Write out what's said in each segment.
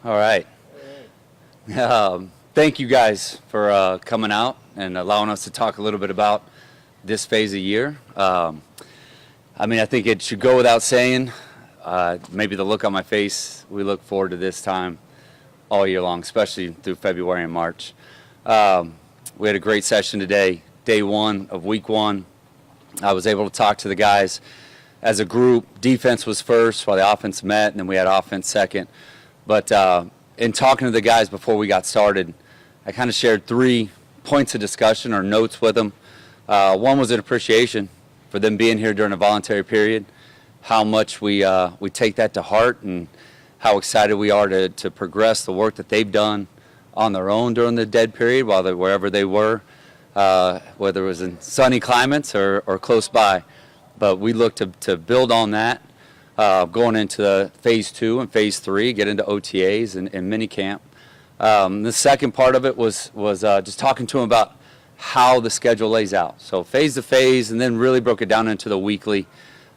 All right. Thank you guys for coming out and allowing us to talk a little bit about this phase of year. I think it should go without saying, maybe the look on my face, we look forward to this time all year long, especially through February and March. We had a great session today, day one of week one. I was able to talk to the guys as a group. Defense was first while the offense met, and then we had offense second. But in talking to the guys before we got started, I kind of shared 3 points of discussion or notes with them. One was an appreciation for them being here during a voluntary period, how much we take that to heart, and how excited we are to progress the work that they've done on their own during the dead period, wherever they were, whether it was in sunny climates or close by. But we look to build on that, going into phase 2 and phase 3, get into OTAs and minicamp. The second part of it was just talking to them about how the schedule lays out. So phase to phase, and then really broke it down into the weekly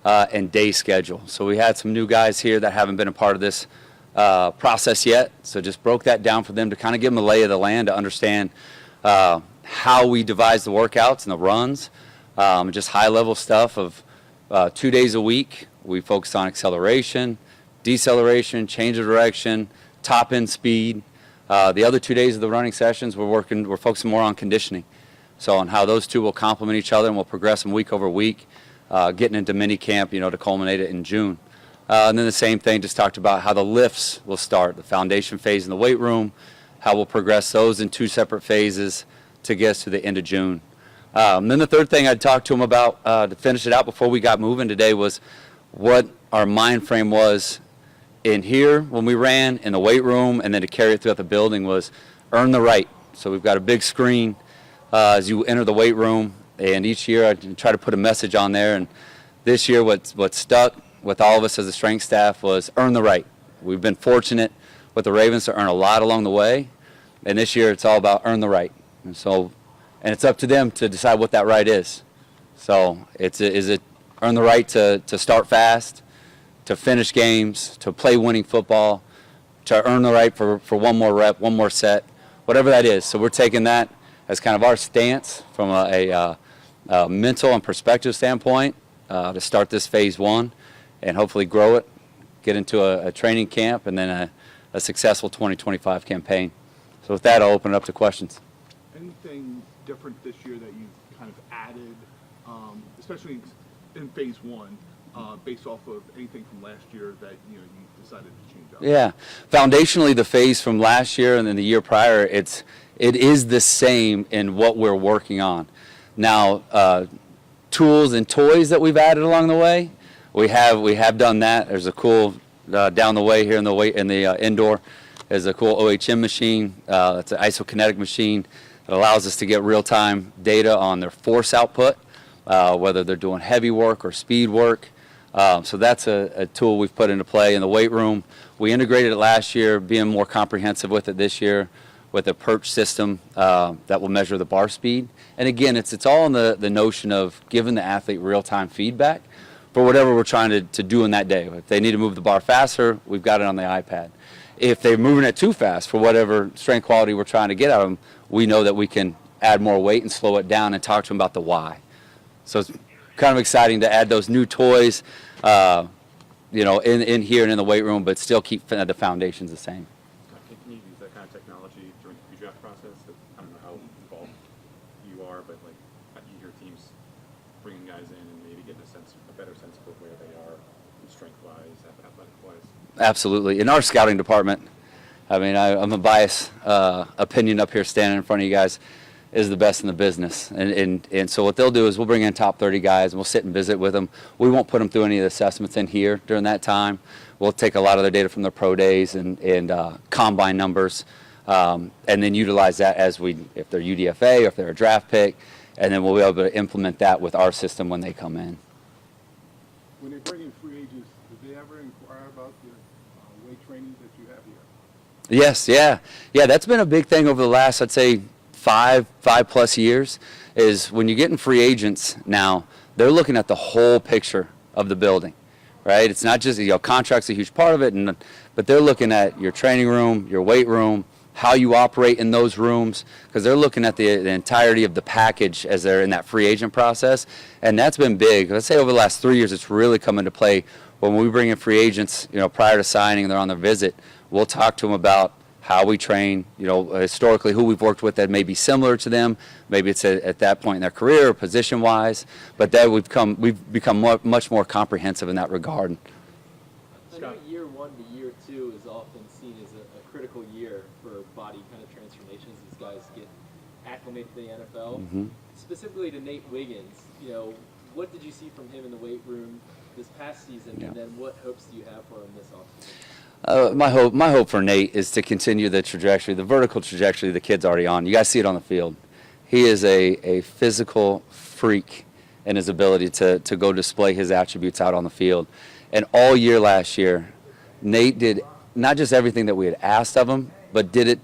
and day schedule. So we had some new guys here that haven't been a part of this process yet. So just broke that down for them to kind of give them a lay of the land to understand how we devise the workouts and the runs, just high-level stuff of 2 days a week. We focused on acceleration, deceleration, change of direction, top-end speed. The other 2 days of the running sessions, we're focusing more on conditioning. So on how those two will complement each other, and we'll progress them week over week, getting into mini camp, to culminate it in June. And then the same thing, just talked about how the lifts will start, the foundation phase in the weight room, how we'll progress those in 2 separate phases to get us to the end of June. Then the third thing I talked to them about to finish it out before we got moving today was what our mind frame was in here when we ran, in the weight room, and then to carry it throughout the building was earn the right. So we've got a big screen as you enter the weight room, and each year I try to put a message on there. And this year what stuck with all of us as a strength staff was earn the right. We've been fortunate with the Ravens to earn a lot along the way, and this year it's all about earn the right. And it's up to them to decide what that right is. So is it earn the right to start fast, to finish games, to play winning football, to earn the right for one more rep, one more set, whatever that is. So we're taking that as kind of our stance from a mental and perspective standpoint to start this phase 1 and hopefully grow it, get into a training camp, and then a successful 2025 campaign. So with that, I'll open it up to questions. Anything different this year that you kind of added, especially in phase 1, based off of anything from last year that you decided to change up? Yeah, foundationally, the phase from last year and then the year prior, it is the same in what we're working on. Now, tools and toys that we've added along the way, we have done that. There's a cool down the way here in the indoor. There's a cool OHM machine. It's an isokinetic machine that allows us to get real-time data on their force output, whether they're doing heavy work or speed work. So that's a tool we've put into play in the weight room. We integrated it last year, being more comprehensive with it this year with a perch system that will measure the bar speed. And again, it's all in the notion of giving the athlete real-time feedback for whatever we're trying to do in that day. If they need to move the bar faster, we've got it on the iPad. If they're moving it too fast for whatever strength quality we're trying to get out of them, we know that we can add more weight and slow it down and talk to them about the why. So it's kind of exciting to add those new toys, in here and in the weight room, but still keep the foundations the same. Can you use that kind of technology during the pre-draft process? I don't know how involved you are, but you hear teams bringing guys in and maybe getting a better sense of where they are strength-wise, athletic-wise. Absolutely. In our scouting department, I'm a biased opinion up here standing in front of you guys, is the best in the business. And so what they'll do is we'll bring in top 30 guys and we'll sit and visit with them. We won't put them through any of the assessments in here during that time. We'll take a lot of their data from their pro days and combine numbers, and then utilize that if they're UDFA or if they're a draft pick, and then we'll be able to implement that with our system when they come in. When they bring in free agents, do they ever inquire about the weight training that you have here? Yes, yeah. That's been a big thing over the last, I'd say, 5+ years, is when you're getting free agents now, they're looking at the whole picture of the building, right? It's not just, contract's a huge part of it, but they're looking at your training room, your weight room, how you operate in those rooms, because they're looking at the entirety of the package as they're in that free agent process, and that's been big. Let's say over the last 3 years, it's really come into play. When we bring in free agents, prior to signing, they're on their visit, we'll talk to them about how we train, historically who we've worked with that may be similar to them. Maybe it's at that point in their career, position-wise, but that we've become much more comprehensive in that regard. I know year 1 to year 2 is often seen as a critical year for body kind of transformations. These guys get acclimated to the NFL. Mm-hmm. Specifically to Nate Wiggins, what did you see from him in the weight room this past season, and then what hopes do you have for him this offseason? My hope for Nate is to continue the trajectory, the vertical trajectory the kid's already on. You guys see it on the field. He is a physical freak in his ability to go display his attributes out on the field. And all year last year, Nate did not just everything that we had asked of him, but did it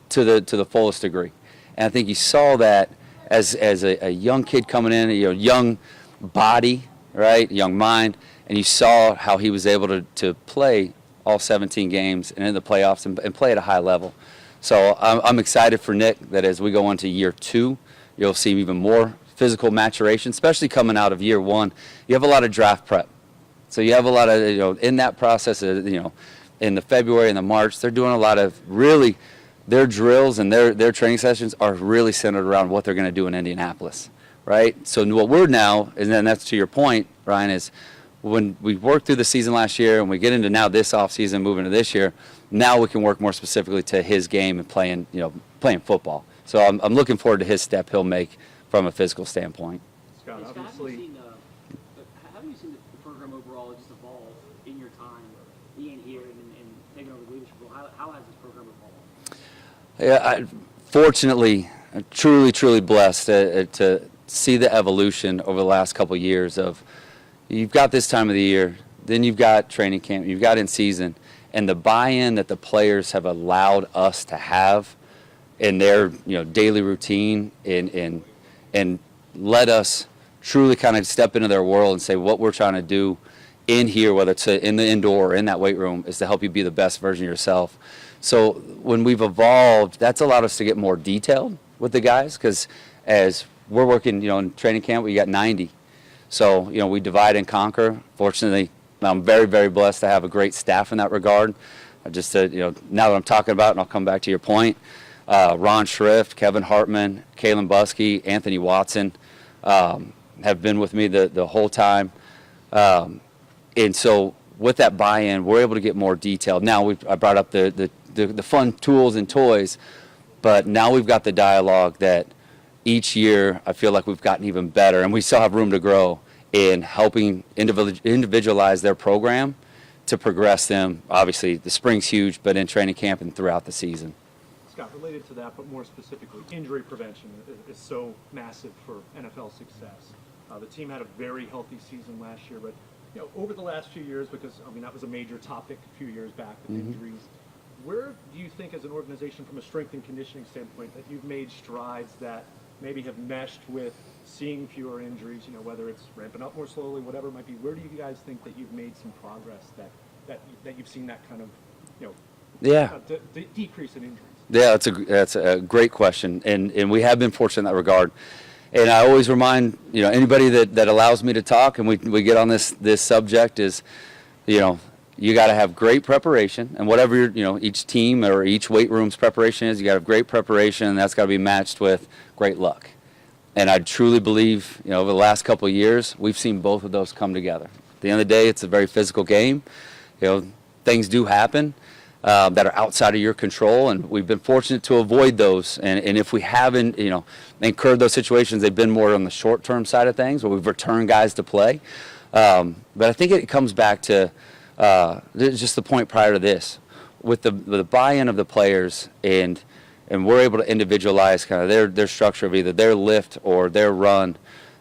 to the fullest degree. And I think you saw that as a young kid coming in, young body, right, young mind, and you saw how he was able to play all 17 games and in the playoffs and play at a high level. So I'm excited for Nick that as we go into year 2, you'll see even more physical maturation, especially coming out of year 1. You have a lot of draft prep. So you have a lot of, in that process, in the February and the March, they're doing a lot of really, their drills and their training sessions are really centered around what they're going to do in Indianapolis, right? So what we're now, and then that's to your point, Ryan, is when we worked through the season last year and we get into now this offseason, moving to this year, now we can work more specifically to his game and playing football. So I'm looking forward to his step he'll make from a physical standpoint. Scott, Scott, obviously. how have you seen the program overall just evolve in your time being here and taking over the leadership role? How has this program evolved? Yeah, fortunately, I'm truly blessed to see the evolution over the last couple of years of you've got this time of the year, then you've got training camp, you've got in season, and the buy-in that the players have allowed us to have in their daily routine and let us truly kind of step into their world and say what we're trying to do in here, whether it's in the indoor or in that weight room, is to help you be the best version of yourself. So when we've evolved, that's allowed us to get more detailed with the guys, because as we're working, in training camp, we got 90. So, we divide and conquer. Fortunately, I'm very blessed to have a great staff in that regard. Just to, now that I'm talking about it, and I'll come back to your point, Ron Schrift, Kevin Hartman, Kalen Buskey, Anthony Watson have been with me the whole time. And so with that buy-in, we're able to get more detailed. Now, I brought up the fun tools and toys, but now we've got the dialogue that each year I feel like we've gotten even better, and we still have room to grow in helping individualize their program to progress them. Obviously, the spring's huge, but in training camp and throughout the season. Scott, related to that, but more specifically, injury prevention is so massive for NFL success. The team had a very healthy season last year, but over the last few years, because that was a major topic a few years back with injuries. Where do you think, as an organization, from a strength and conditioning standpoint, that you've made strides that maybe have meshed with seeing fewer injuries? Whether it's ramping up more slowly, whatever it might be. Where do you guys think that you've made some progress that you've seen that kind of decrease in injuries? Yeah, that's a great question, and we have been fortunate in that regard. And I always remind anybody that allows me to talk, and we get on this subject is, you got to have great preparation, and whatever each team or each weight room's preparation is, you got to have great preparation, and that's got to be matched with great luck. And I truly believe over the last couple of years we've seen both of those come together. At the end of the day, it's a very physical game. Things do happen that are outside of your control, and we've been fortunate to avoid those. And if we haven't, incurred those situations, they've been more on the short-term side of things, where we've returned guys to play. But I think it comes back to just the point prior to this, with the buy-in of the players, and we're able to individualize kind of their structure of either their lift or their run.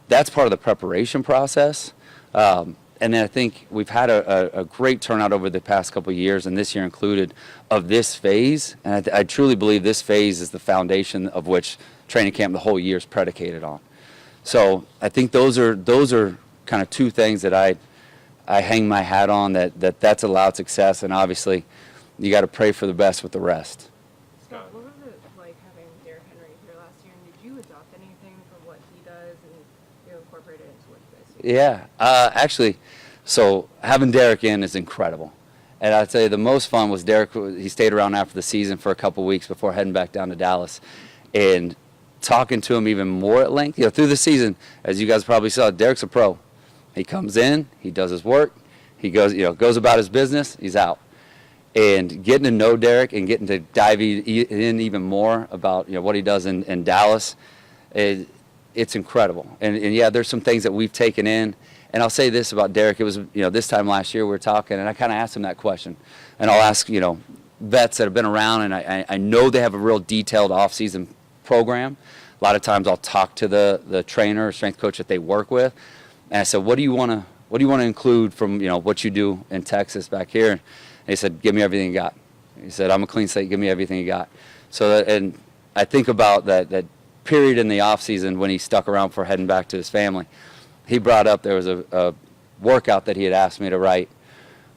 That's part of the preparation process. And then I think we've had a great turnout over the past couple of years, and this year included, of this phase. And I truly believe this phase is the foundation of which training camp the whole year is predicated on. So I think those are kind of two things that I hang my hat on that's allowed success, and obviously you got to pray for the best with the rest. Scott. What was it like having Derrick Henry here last year, and did you adopt anything from what he does and incorporate it into what you guys do? Yeah, actually, so having Derrick in is incredible. And I'd say the most fun was Derrick. He stayed around after the season for a couple weeks before heading back down to Dallas. And talking to him even more at length, through the season, as you guys probably saw, Derrick's a pro. He comes in, he does his work, he goes about his business, he's out. And getting to know Derrick and getting to dive in even more about what he does in Dallas, it's incredible. And yeah, there's some things that we've taken in. And I'll say this about Derrick. It was, this time last year we were talking, and I kind of asked him that question. And I'll ask, vets that have been around, and I know they have a real detailed offseason program. A lot of times I'll talk to the trainer or strength coach that they work with, and I said, what do you want to include from what you do in Texas back here? And he said, give me everything you got. He said, I'm a clean slate. Give me everything you got. So and I think about that period in the offseason when he stuck around for heading back to his family. He brought up there was a workout that he had asked me to write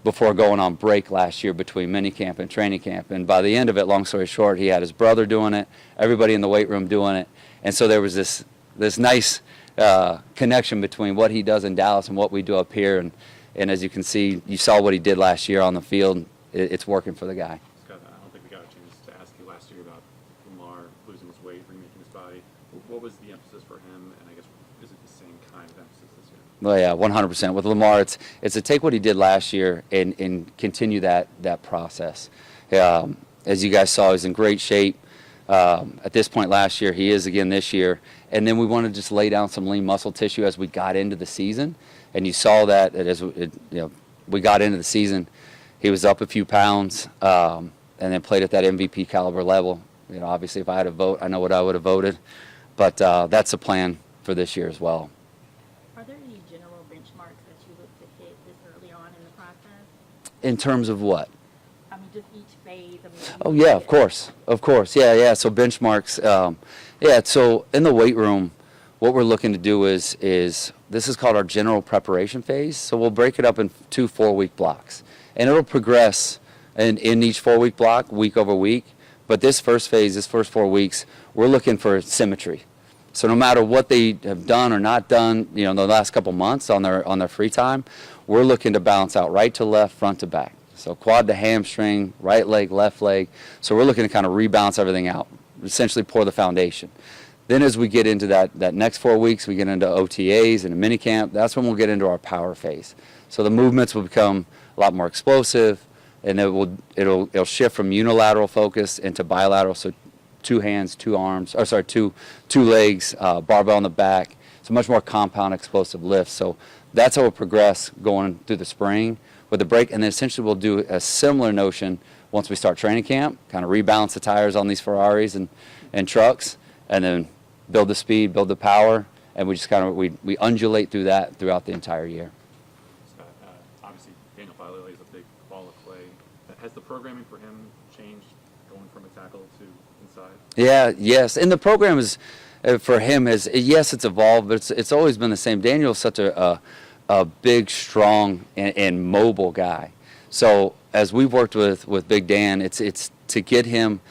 before going on break last year between minicamp and training camp. And by the end of it, long story short, he had his brother doing it, everybody in the weight room doing it. And so there was this nice connection between what he does in Dallas and what we do up here. And as you can see, you saw what he did last year on the field. It's working for the guy. Scott, I don't think we got a chance to ask you last year about Lamar losing his weight, remaking his body. What was the emphasis for him, and I guess is it the same kind of emphasis this year? Well, yeah, 100%. With Lamar, it's to take what he did last year and continue that process. As you guys saw, he's in great shape. At this point last year, he is again this year. And then we want to just lay down some lean muscle tissue as we got into the season. And you saw that as we got into the season, he was up a few pounds and then played at that MVP caliber level. Obviously, if I had a vote, I know what I would have voted. But that's the plan for this year as well. Are there any general benchmarks that you look to hit this early on in the process? In terms of what? I mean, just each phase. Oh, yeah, of course. Yeah. So benchmarks. So in the weight room, what we're looking to do is this is called our general preparation phase. So we'll break it up in 2 4-week blocks. And it'll progress in each 4-week block, week over week. But this first phase, this first 4 weeks, we're looking for symmetry. So no matter what they have done or not done, in the last couple months on their free time, we're looking to balance out right to left, front to back. So quad to hamstring, right leg, left leg. So we're looking to kind of rebalance everything out, essentially pour the foundation. Then as we get into that next 4 weeks, we get into OTAs and a minicamp. That's when we'll get into our power phase. So the movements will become a lot more explosive, and it'll shift from unilateral focus into bilateral. So 2 hands, 2 arms, two legs, barbell on the back. So much more compound explosive lifts. So that's how we'll progress going through the spring with the break. And then essentially we'll do a similar notion once we start training camp, kind of rebalance the tires on these Ferraris and trucks, and then build the speed, build the power, and we just kind of we undulate through that throughout the entire year. Scott, obviously Daniel Filelli is a big ball of clay. Has the programming for him changed going from a tackle to inside? Yes, and the program is for him it's evolved, but it's always been the same. Daniel's such a big, strong, and mobile guy. So as we've worked with Big Dan, it's to get him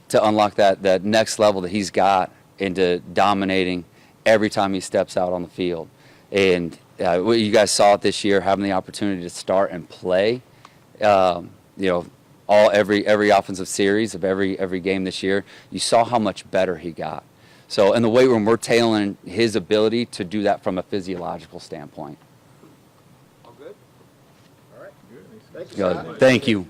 to unlock that next level that he's got into dominating every time he steps out on the field. And you guys saw it this year, having the opportunity to start and play. Every offensive series of every game this year, you saw how much better he got. So in the weight room, we're tailoring his ability to do that from a physiological standpoint. All good? All right. Good. Thank you, Scott. Thank you.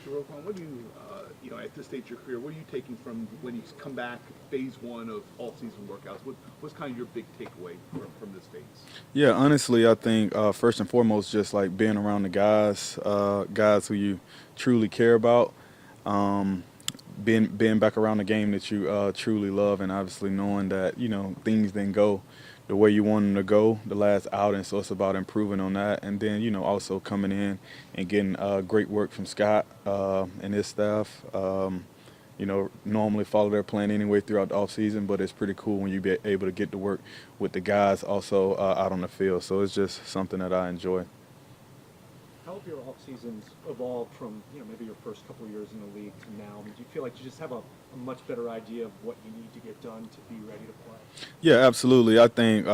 Roquan, what do you, at this stage of your career, what are you taking from when you come back, phase 1 of all-season workouts? What's kind of your big takeaway from this phase? Yeah, honestly, I think first and foremost, just like being around the guys who you truly care about, being back around the game that you truly love, and obviously knowing that things didn't go the way you want them to go the last outing. So it's about improving on that. And then, also coming in and getting great work from Scott and his staff. Normally follow their plan anyway throughout the offseason, but it's pretty cool when you be able to get to work with the guys also out on the field. So it's just something that I enjoy. How have your off seasons evolved from maybe your first couple of years in the league to now? I mean, do you feel like you just have a much better idea of what you need to get done to be ready to play? Yeah, absolutely. I think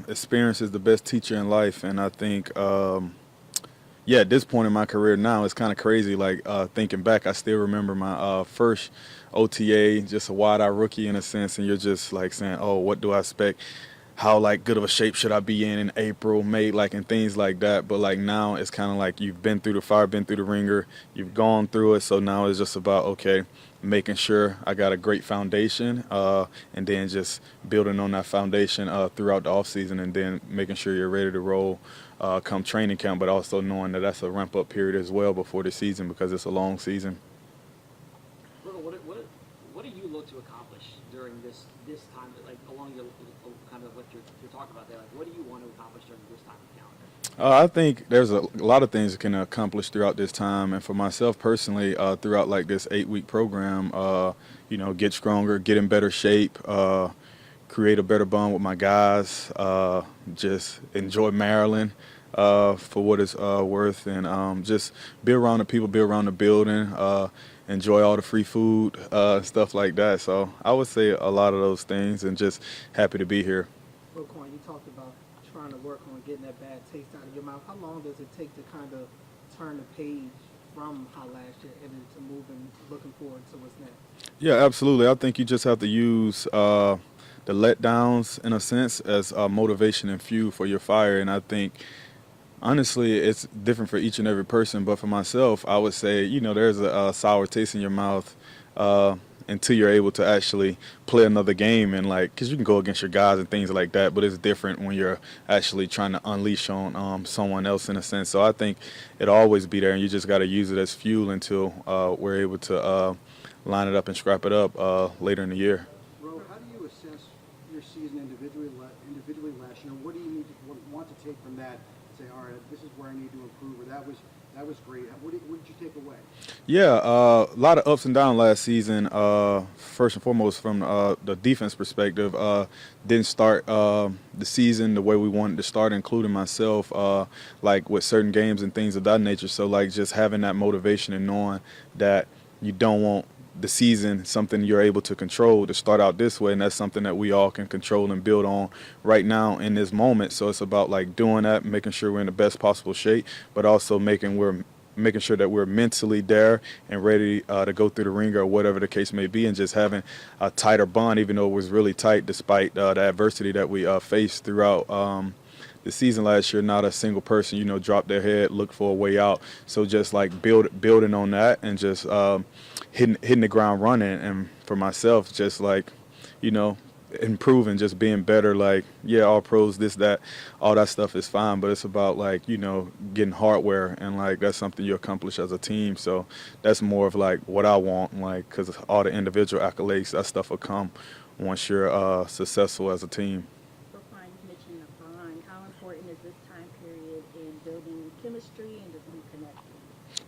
experience is the best teacher in life, and I think at this point in my career now, it's kind of crazy. Like thinking back, I still remember my first OTA, just a wide-eye rookie in a sense, and you're just like saying, "Oh, what do I expect? How good of a shape should I be in April, May, and things like that." But now it's kind of like you've been through the fire, been through the ringer, you've gone through it. So now it's just about making sure I got a great foundation, and then just building on that foundation throughout the offseason, and then making sure you're ready to roll come training camp, but also knowing that that's a ramp-up period as well before the season because it's a long season. What do you look to accomplish during this time, along your kind of what you're talking about there? What do you want to accomplish during this time of calendar? I think there's a lot of things that can accomplish throughout this time, and for myself personally, throughout this 8-week program, get stronger, get in better shape, create a better bond with my guys, just enjoy Maryland for what it's worth, and just be around the people, be around the building, enjoy all the free food, stuff like that. So I would say a lot of those things, and just happy to be here. Roquan, you talked about trying to work on getting that bad taste out of your mouth. How long does it take to kind of turn the page from how last year ended to moving, looking forward to what's next? Yeah, absolutely. I think you just have to use the letdowns, in a sense, as motivation and fuel for your fire. And I think, honestly, it's different for each and every person. But for myself, I would say, there's a sour taste in your mouth until you're able to actually play another game, and because you can go against your guys and things like that, but it's different when you're actually trying to unleash on someone else, in a sense. So I think it'll always be there, and you just got to use it as fuel until we're able to line it up and scrap it up later in the year. Ro, how do you assess your season individually last year? What do you want to take from that and say, all right, this is where I need to improve, or that was great? What did you take away? Yeah, a lot of ups and downs last season. First and foremost, from the defense perspective, didn't start the season the way we wanted to start, including myself, with certain games and things of that nature. So, just having that motivation and knowing that you don't want the season, something you're able to control, to start out this way, and that's something that we all can control and build on right now in this moment. So it's about doing that, making sure we're in the best possible shape, but also making sure that we're mentally there and ready to go through the ringer or whatever the case may be, and just having a tighter bond, even though it was really tight despite the adversity that we faced throughout the season last year. Not a single person, dropped their head, looked for a way out. So just building on that, and just hitting the ground running. And for myself, just improving, just being better. All pros, this, that, all that stuff is fine, but it's about getting hardware, and that's something you accomplish as a team. So that's more of what I want, because all the individual accolades, that stuff will come once you're successful as a team. Roquan, you mentioned the bond. How important is this time period in building chemistry and just reconnecting?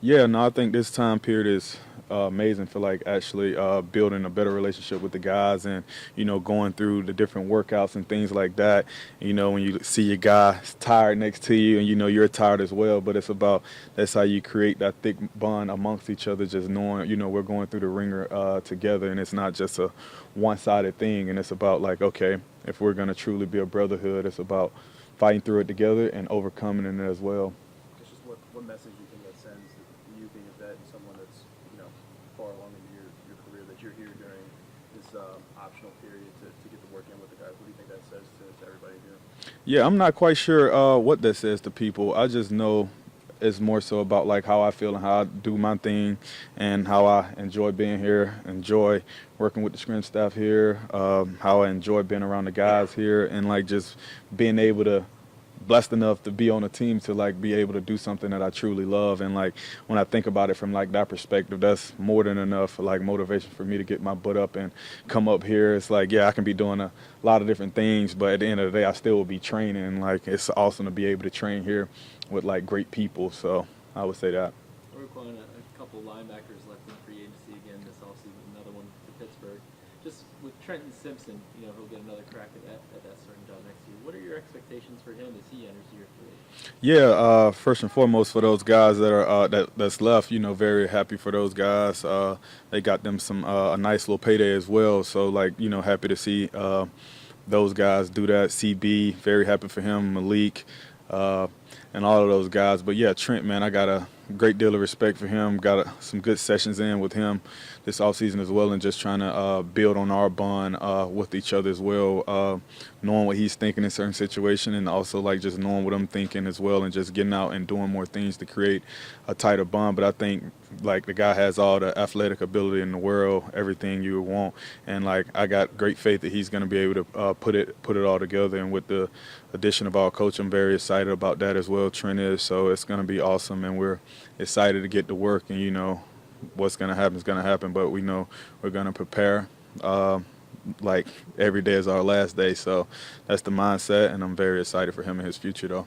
Yeah, no, I think this time period is amazing for actually building a better relationship with the guys, and going through the different workouts and things like that. When you see your guy tired next to you, and you're tired as well, but it's about, that's how you create that thick bond amongst each other, just knowing we're going through the ringer together, and it's not just a one-sided thing. And it's about okay, if we're going to truly be a brotherhood, it's about fighting through it together and overcoming it as well. It's just what message you think that sends, you being a vet and someone that's far along in your career, that you're here during this optional period to get to work in with the guys? What do you think that says to everybody here? Yeah, I'm not quite sure what that says to people. I just know it's more so about how I feel and how I do my thing, and how I enjoy being here, enjoy working with the scrim staff here, how I enjoy being around the guys here, and just being able to blessed enough to be on a team to like be able to do something that I truly love. And like when I think about it from like that perspective, that's more than enough like motivation for me to get my butt up and come up here. It's like, yeah, I can be doing a lot of different things, but at the end of the day, I still will be training. And like it's awesome to be able to train here with like great people. So I would say that. We're calling a couple linebackers left in free agency again this offseason, another one to Pittsburgh. Just with Trenton Simpson, you know, he'll get another crack at that starting job next year. What are your expectations for him as he enters year 3? Yeah, first and foremost for those guys that are that's left, you know, very happy for those guys. They got them some a nice little payday as well. So like, you know, happy to see those guys do that. CB, very happy for him. Malik, and all of those guys. But yeah, Trent, man, I got a great deal of respect for him. Got some good sessions in with him this offseason as well, and just trying to build on our bond with each other as well, knowing what he's thinking in certain situation, and also like just knowing what I'm thinking as well, and just getting out and doing more things to create a tighter bond. But I think like the guy has all the athletic ability in the world, everything you would want, and like I got great faith that he's going to be able to put it all together. And with the addition of our coach, I'm very excited about that as well. Trent is, so it's going to be awesome, and we're excited to get to work. And you know, what's going to happen is going to happen, but we know we're going to prepare like every day is our last day. So that's the mindset, and I'm very excited for him and his future, though.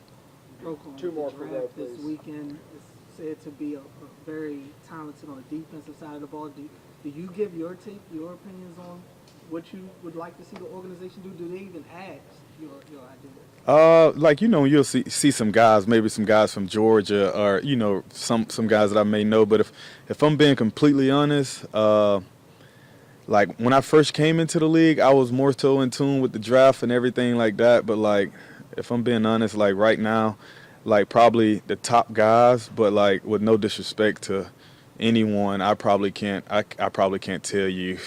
Two more for draft this weekend is said to be a very talented on the defensive side of the ball. Do you give your opinions on what you would like to see the organization do? Do they even ask your ideas? Like, you know, you'll see some guys, maybe some guys from Georgia, or you know, some guys that I may know. But if I'm being completely honest, like when I first came into the league, I was more so in tune with the draft and everything like that. But like, if I'm being honest, like right now, like probably the top guys, but like with no disrespect to anyone, I probably can't tell you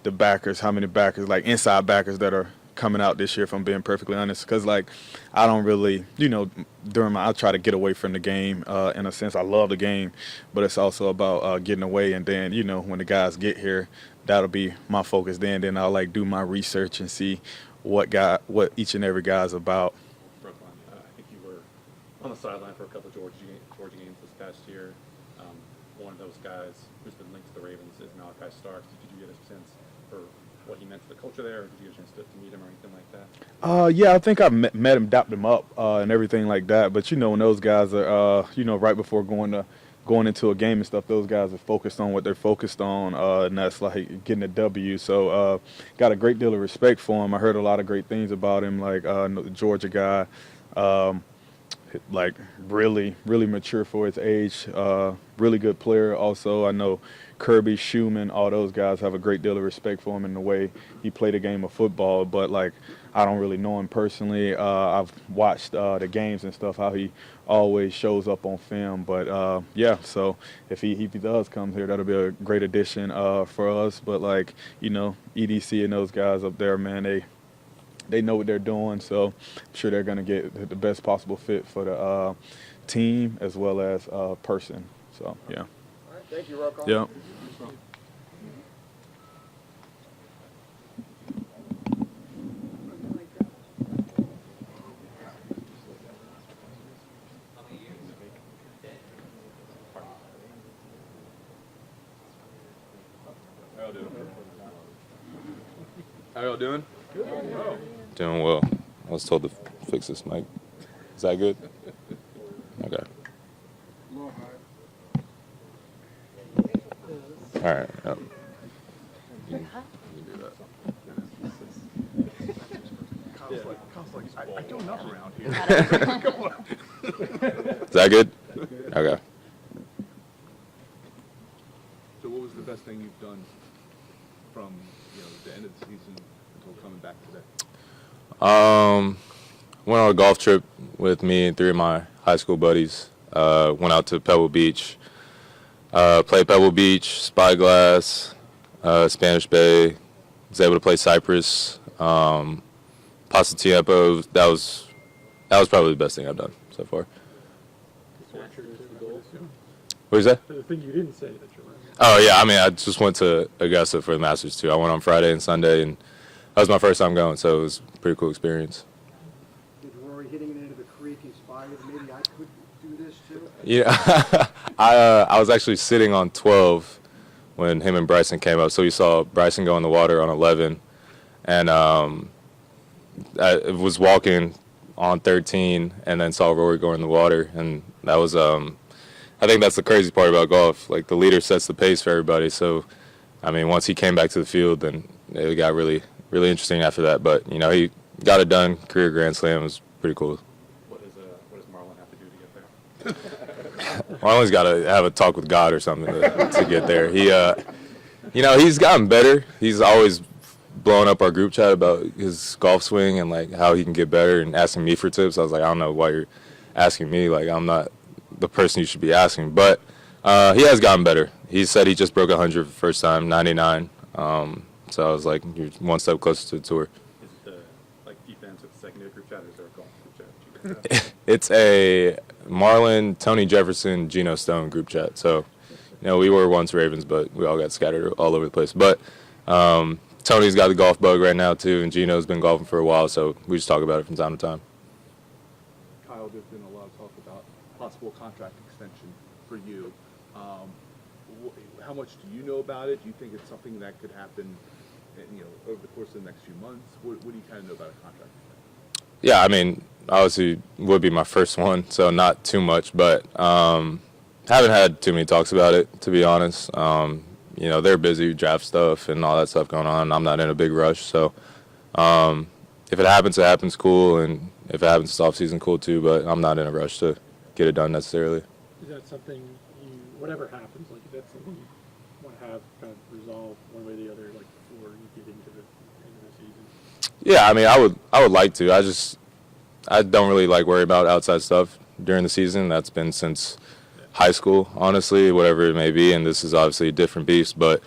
the backers, how many backers, like inside backers that are coming out this year, if I'm being perfectly honest, because like I don't really, you know, I try to get away from the game in a sense. I love the game, but it's also about getting away, and then, you know, when the guys get here, that'll be my focus. Then I'll like do my research and see what each and every guy's about. Brooklyn, I think you were on the sideline for a couple of Georgia games this past year. One of those guys who's been linked to the Ravens is Malachi Starks. Did you get a sense for what he meant to the culture there, or did you get a chance to meet him or anything like that? Yeah, I think I met him, dapped him up, and everything like that. But you know, when those guys are, you know, right before going into a game and stuff, those guys are focused on what they're focused on, and that's like getting a W. So got a great deal of respect for him. I heard a lot of great things about him, like the Georgia guy, like really mature for his age, really good player. Also, I know Kirby, Schumann, all those guys have a great deal of respect for him in the way he played a game of football. But like, I don't really know him personally. I've watched the games and stuff, how he always shows up on film. But yeah, so if he does come here, that'll be a great addition for us. But like, you know, EDC and those guys up there, man, they know what they're doing. So I'm sure they're gonna get the best possible fit for the team as well as person. So yeah. All right, thank you, Rocco. Yeah. How y'all doing? Good. Doing well. I was told to fix this mic. Is that good? Okay. All right. Yep. You can do that. I do enough around here. Come on. Is that good? Okay. So what was the best thing you've done from, you know, the end of the season until coming back today? Went on a golf trip with me and 3 of my high school buddies. Went out to Pebble Beach. Played Pebble Beach, Spyglass, Spanish Bay. Was able to play Cypress, Pasatiempo. That was probably the best thing I've done so far. What is that? The thing you didn't say that you're right. Oh yeah, I mean, I just went to Augusta for the Masters too. I went on Friday and Sunday, and that was my first time going, so it was a pretty cool experience. Did Rory hitting it into the creek do this too? Yeah, I was actually sitting on 12 when him and Bryson came up. So we saw Bryson go in the water on 11, and I was walking on 13, and then saw Rory go in the water, and that was I think that's the crazy part about golf. Like, the leader sets the pace for everybody. So, I mean, once he came back to the field, then it got really, really interesting after that. But, you know, he got it done. Career Grand Slam was pretty cool. What does Marlon have to do to get there? Marlon's got to have a talk with God or something to get there. He, you know, he's gotten better. He's always blowing up our group chat about his golf swing and, like, how he can get better and asking me for tips. I was like, I don't know why you're asking me. Like, I'm not the person you should be asking. But he has gotten better. He said he just broke 100 for the first time, 99. So I was like, you're one step closer to the tour. Is it like defense with the secondary group chat, or is there a golf group chat? It's a Marlon, Tony Jefferson, Geno Stone group chat. So, you know, we were once Ravens, but we all got scattered all over the place. But Tony's got the golf bug right now, too, and Geno's been golfing for a while, so we just talk about it from time to time. Kyle, there's been a lot of talk about possible contract extension for you. How much do you know about it? Do you think it's something that could happen, you know, over the course of the next few months? What do you kind of know about a contract? Yeah, I mean, obviously would be my first one, so not too much, but haven't had too many talks about it, to be honest. You know, they're busy, draft stuff and all that stuff going on. I'm not in a big rush, so if it happens, cool, and if it happens this offseason, cool too, but I'm not in a rush to get it done necessarily. Is that something whatever happens, like, is that something you want to have kind of resolved one way or the other, like, before you get into the end of the season? Yeah, I mean, I would like to. I don't really like worry about outside stuff during the season. That's been since high school, honestly, whatever it may be, and this is obviously a different beast. But,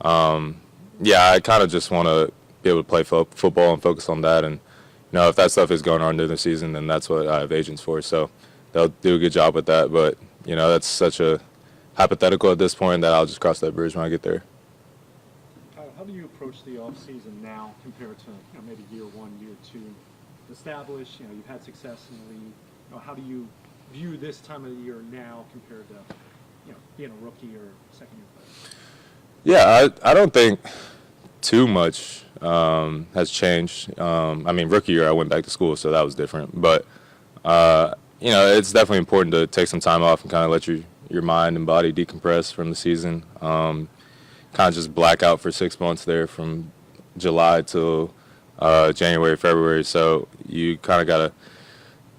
yeah, I kind of just want to be able to play football and focus on that. And, you know, if that stuff is going on during the season, then that's what I have agents for. So they'll do a good job with that. But, you know, that's such a hypothetical at this point that I'll just cross that bridge when I get there. How do you approach the offseason now compared to, you know, maybe year one, year two? Established, you know, you've had success in the league. You know, how do you view this time of the year now compared to, you know, being a rookie or second-year player? Yeah, I don't think too much has changed. I mean, rookie year I went back to school, so that was different. But, you know, it's definitely important to take some time off and kind of let your mind and body decompress from the season. Kind of just black out for 6 months there from July till January, February. So you kind of got to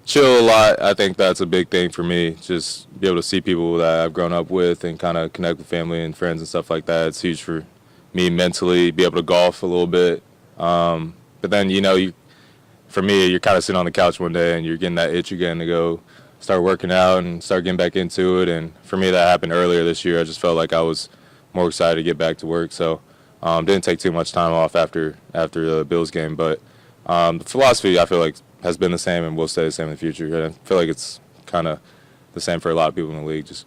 chill a lot. I think that's a big thing for me. Just be able to see people that I've grown up with and kind of connect with family and friends and stuff like that. It's huge for me mentally, be able to golf a little bit. But then, you know, for me, you're kind of sitting on the couch one day and you're getting that itch again to go start working out and start getting back into it. And for me, that happened earlier this year. I just felt like I was more excited to get back to work. So didn't take too much time off after the Bills game. But the philosophy, I feel like, has been the same and will stay the same in the future. And I feel like it's kind of the same for a lot of people in the league. Just,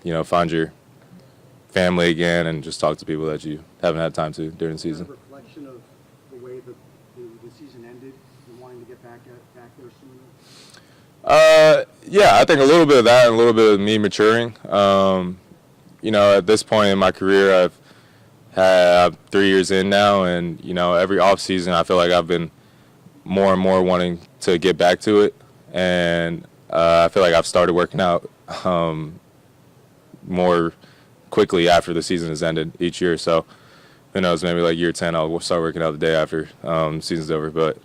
you know, find your family again and just talk to people that you haven't had time to during the season. Is that a reflection of the way the season ended and wanting to get back there sooner? Yeah, I think a little bit of that and a little bit of me maturing. You know, at this point in my career, I'm 3 years in now, and, you know, every offseason I feel like I've been more and more wanting to get back to it. And I feel like I've started working out more quickly after the season has ended each year. So who knows, maybe like year 10 I'll start working out the day after season's over. But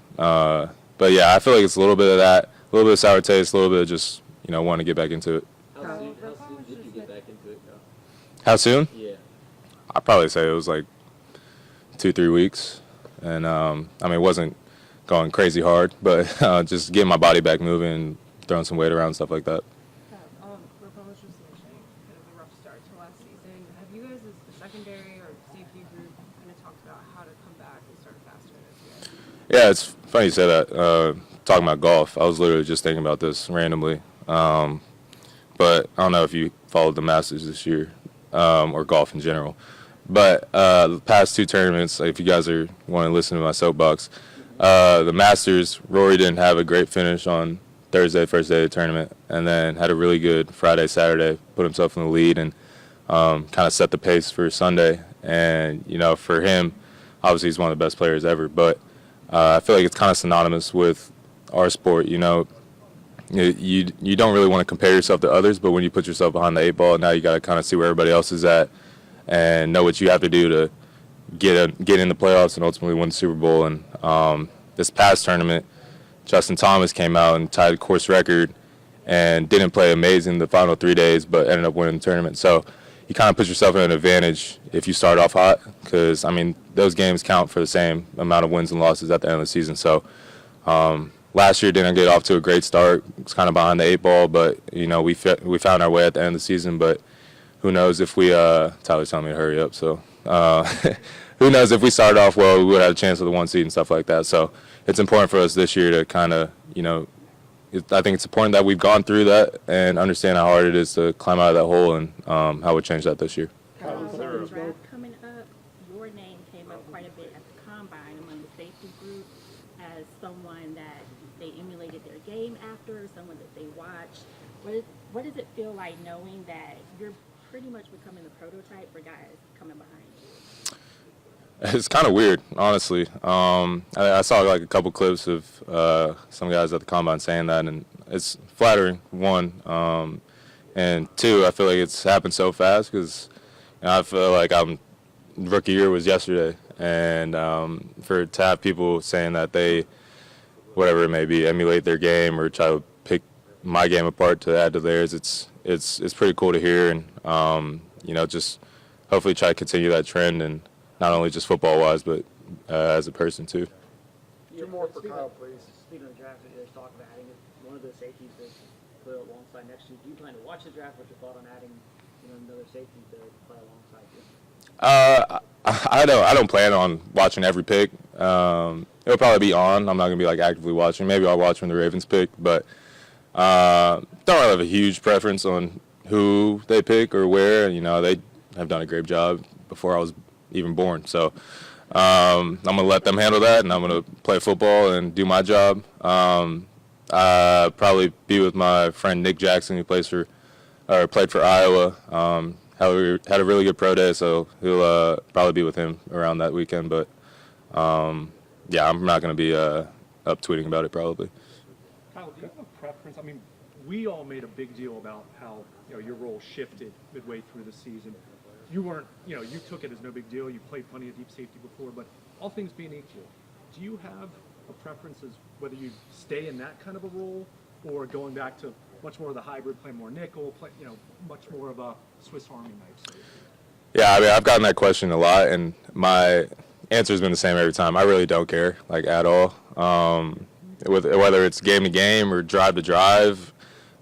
yeah, I feel like it's a little bit of that, a little bit of sour taste, a little bit of just, you know, wanting to get back into it. How soon did you get back into it, though? How soon? Yeah. I'd probably say it was like 2-3 weeks. And, I mean, it wasn't going crazy hard, but just getting my body back moving and throwing some weight around, stuff like that. Rapon was just mentioning kind of the rough start to last season. Have you guys, as the secondary or safety group, kind of talked about how to come back and start faster this year? Yeah, it's funny you say that. Talking about golf, I was literally just thinking about this randomly. But I don't know if you followed the Masters this year or golf in general. But the past two tournaments, if you guys want to listen to my soapbox, the Masters, Rory didn't have a great finish on Thursday, first day of the tournament, and then had a really good Friday, Saturday, put himself in the lead, and kind of set the pace for Sunday. And, for him, obviously he's one of the best players ever, but I feel like it's kind of synonymous with our sport. You don't really want to compare yourself to others, but when you put yourself behind the 8 ball, now you got to kind of see where everybody else is at and know what you have to do to get in the playoffs and ultimately win the Super Bowl. And this past tournament, Justin Thomas came out and tied course record and didn't play amazing the final 3 days, but ended up winning the tournament. So you kind of put yourself in an advantage if you start off hot, because, those games count for the same amount of wins and losses at the end of the season. So last year didn't get off to a great start. It's kind of behind the 8 ball, but, we found our way at the end of the season. But who knows if we Tyler's telling me to hurry up, so who knows if we started off well, we would have a chance with the 1 seed and stuff like that. So it's important for us this year to kind of, I think it's important that we've gone through that and understand how hard it is to climb out of that hole and how we change that this year. With the draft coming up, your name came up quite a bit at the combine among the safety group as someone that they emulated their game after, someone that they watched. What does it feel like knowing that you're pretty much becoming the prototype for guys coming behind you? It's kind of weird, honestly. I saw like a couple clips of some guys at the combine saying that, and it's flattering, one. And two, I feel like it's happened so fast because I feel like rookie year was yesterday. And to have people saying that they, whatever it may be, emulate their game or try to pick my game apart to add to theirs, it's pretty cool to hear. And, just hopefully try to continue that trend, and not only just football-wise, but as a person, too. Two more for Kyle, please. Speaking of the draft, there's talk of adding one of the safeties to play alongside next year. Do you plan to watch the draft? What's your thought on adding another safety to play alongside you? I don't plan on watching every pick. It'll probably be on. I'm not going to be like actively watching. Maybe I'll watch when the Ravens pick, but don't really have a huge preference on who they pick or where. They have done a great job before I was even born. So I'm going to let them handle that, and I'm going to play football and do my job. Probably be with my friend Nick Jackson, who played for Iowa. Had a really good pro day, so he'll probably be with him around that weekend. But, I'm not going to be up tweeting about it probably. Kyle, do you have a preference? We all made a big deal about how your role shifted midway through the season. You weren't, you took it as no big deal. You played plenty of deep safety before, but all things being equal, do you have a preference as whether you stay in that kind of a role or going back to much more of the hybrid, play more nickel, play, much more of a Swiss Army knife safety? Yeah, I've gotten that question a lot, and my answer has been the same every time. I really don't care, at all. Whether it's game to game or drive to drive,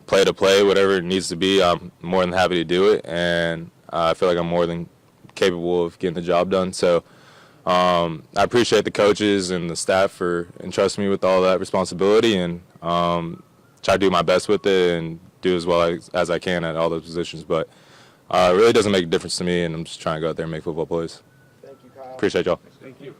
play to play, whatever it needs to be, I'm more than happy to do it, and I feel like I'm more than capable of getting the job done. So I appreciate the coaches and the staff for entrusting me with all that responsibility, and try to do my best with it and do as well as I can at all those positions. But it really doesn't make a difference to me, and I'm just trying to go out there and make football plays. Thank you, Kyle. Appreciate y'all. Thank you.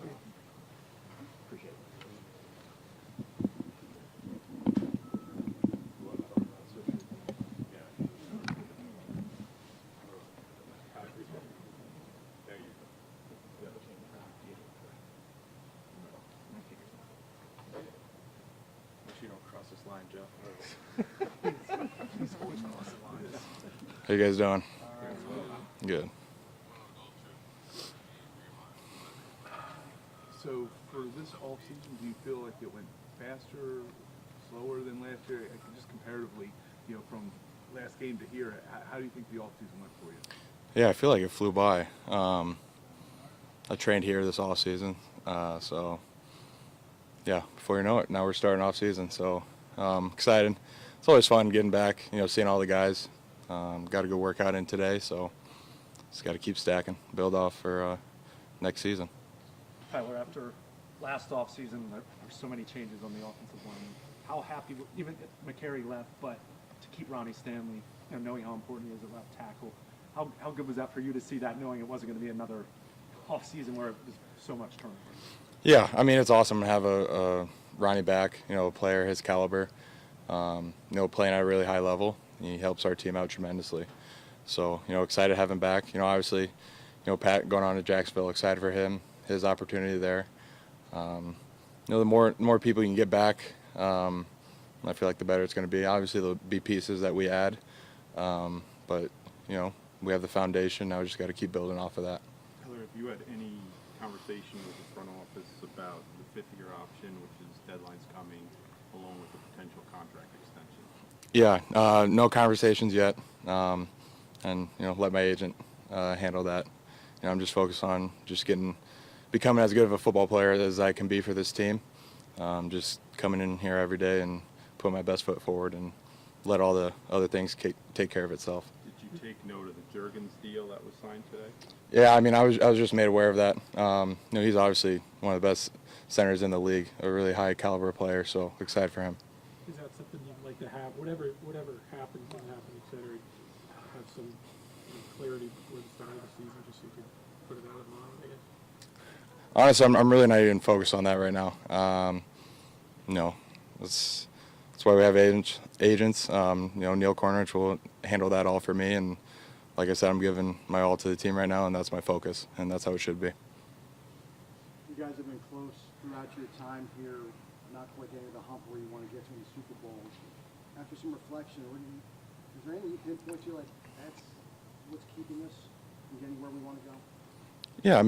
How you guys doing? Good. So for this offseason, do you feel like it went faster, slower than last year? Just comparatively, from last game to here, how do you think the offseason went for you? Yeah, I feel like it flew by. I trained here this offseason, so yeah, before you know it, now we're starting offseason. So excited. It's always fun getting back, seeing all the guys. Got a good workout in today, so just got to keep stacking, build off for next season. Tyler, after last offseason, there were so many changes on the offensive line. How happy, even if McCary left, but to keep Ronnie Stanley, knowing how important he is at left tackle, how good was that for you to see that, knowing it wasn't going to be another offseason where it was so much turnover? Yeah, it's awesome to have a Ronnie back, a player his caliber. playing at a really high level. He helps our team out tremendously. So, excited to have him back. Obviously, Pat going on to Jacksonville, excited for him, his opportunity there. The more people you can get back, I feel like the better it's going to be. Obviously, there'll be pieces that we add, but we have the foundation. Now we just got to keep building off of that. Tyler, have you had any conversation with the front office about the fifth-year option, which is deadline's coming, along with the potential contract extension? Yeah, no conversations yet, and let my agent handle that. I'm just focused on just becoming as good of a football player as I can be for this team. Just coming in here every day and put my best foot forward and let all the other things take care of itself. Did you take note of the Juergens deal that was signed today? Yeah, I was just made aware of that. He's obviously one of the best centers in the league, a really high caliber player, so excited for him. Is that something you'd like to have, whatever happens, et cetera, have some clarity before the start of the season, just so you can put it out of mind, I guess? Honestly, I'm really not even focused on that right now. That's why we have agents. Neil Cornrich will handle that all for me, and like I said, I'm giving my all to the team right now, and that's my focus, and that's how it should be. You guys have been close throughout your time here, not quite getting to the hump where you want to get to in the Super Bowl. After some reflection, is there any pinpoint you're like, that's what's keeping us from getting where we want to go? Yeah,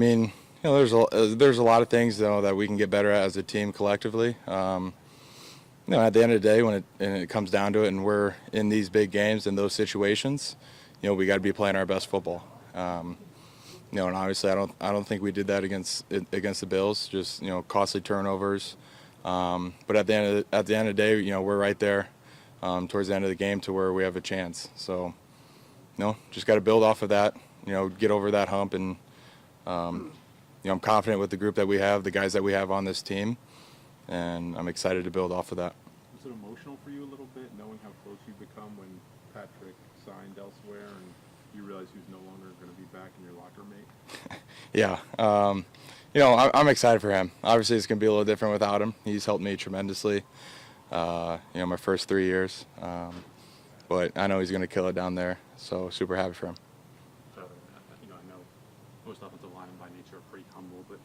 there's a lot of things that we can get better at as a team collectively. At the end of the day, when it comes down to it, and we're in these big games and those situations, we got to be playing our best football. And obviously, I don't think we did that against the Bills. Just costly turnovers. But at the end of the day, we're right there towards the end of the game to where we have a chance. So, just got to build off of that. Get over that hump, and I'm confident with the group that we have, the guys that we have on this team, and I'm excited to build off of that. Was it emotional for you a little bit, knowing how close you've become when Patrick signed elsewhere and you realize who's no longer going to be back in your locker mate? Yeah. I'm excited for him. Obviously, it's going to be a little different without him. He's helped me tremendously, my first 3 years. But I know he's going to kill it down there, so super happy for him. Tyler, I know most offensive linemen by nature are pretty humble, but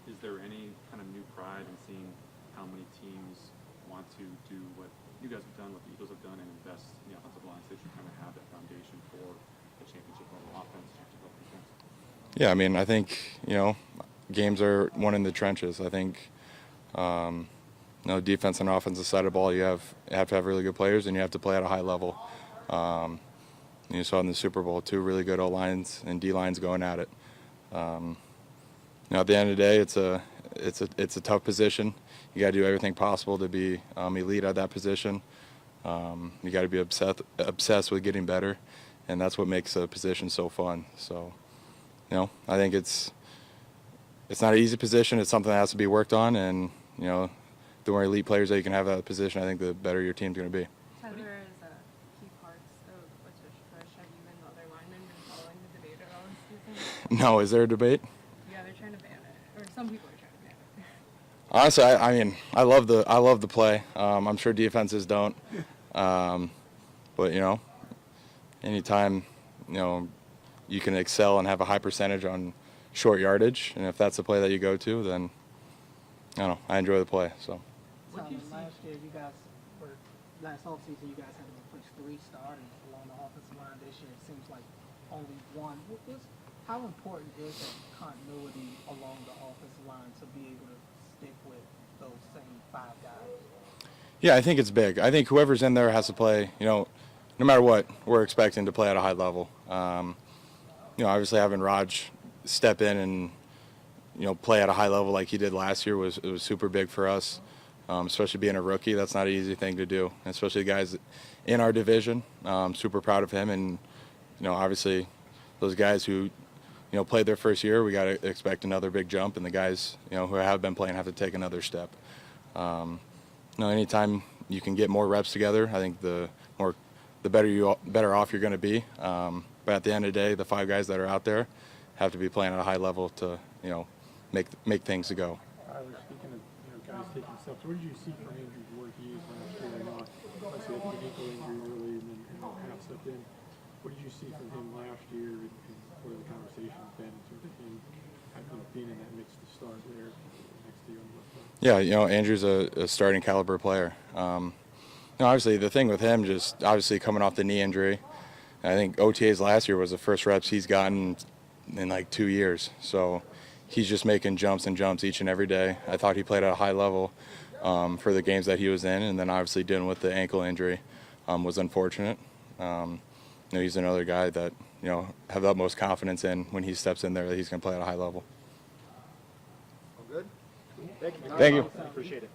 is there any kind of new pride in seeing how many teams want to do what you guys have done, what the Eagles have done, and invest in the offensive line so that you kind of have that foundation for the championship level offense, championship level defense? Yeah, I think, games are won in the trenches. I think, defense and offensive side of the ball, you have to have really good players, and you have to play at a high level. You saw in the Super Bowl 2 really good O-lines and D-lines going at it. At the end of the day, it's a tough position. You got to do everything possible to be elite at that position. You got to be obsessed with getting better, and that's what makes a position so fun. So, I think it's not an easy position. It's something that has to be worked on, and the more elite players that you can have at that position, I think the better your team's going to be. Tyler, is key parts of a tush push. Have you and the other linemen been following the debate at all this season? No, is there a debate? Yeah, they're trying to ban it, or some people are trying to ban it. Honestly, I love the play. I'm sure defenses don't, but anytime you can excel and have a high percentage on short yardage, and if that's the play that you go to, then I enjoy the play. So. Last year, last offseason, you guys had to replace 3 starters along the offensive line. This year, it seems like only 1. How important is that continuity along the offensive line to be able to stick with those same 5 guys? Yeah, I think it's big. I think whoever's in there has to play, no matter what, we're expecting to play at a high level. Obviously having Raj step in and, play at a high level like he did last year was super big for us, especially being a rookie. That's not an easy thing to do, especially the guys in our division. Super proud of him, and, obviously those guys who, played their first year, we got to expect another big jump, and the guys, who have been playing have to take another step. Anytime you can get more reps together, I think the better off you're going to be. But at the end of the day, the 5 guys that are out there have to be playing at a high level to, make things go. Tyler, speaking of guys taking steps, what did you see from Andrew's work he used last year? I know, obviously with the ankle injury early and then half stepped in. What did you see from him last year, and what are the conversations been in terms of him being in that mix to start there next year on the left side? Yeah, Andrew's a starting caliber player. Obviously, the thing with him, just obviously coming off the knee injury, I think OTAs last year was the first reps he's gotten in like 2 years. So he's just making jumps and jumps each and every day. I thought he played at a high level for the games that he was in, and then obviously dealing with the ankle injury was unfortunate. He's another guy that have the utmost confidence in when he steps in there that he's going to play at a high level. All good? Thank you. Thank you. Appreciate it.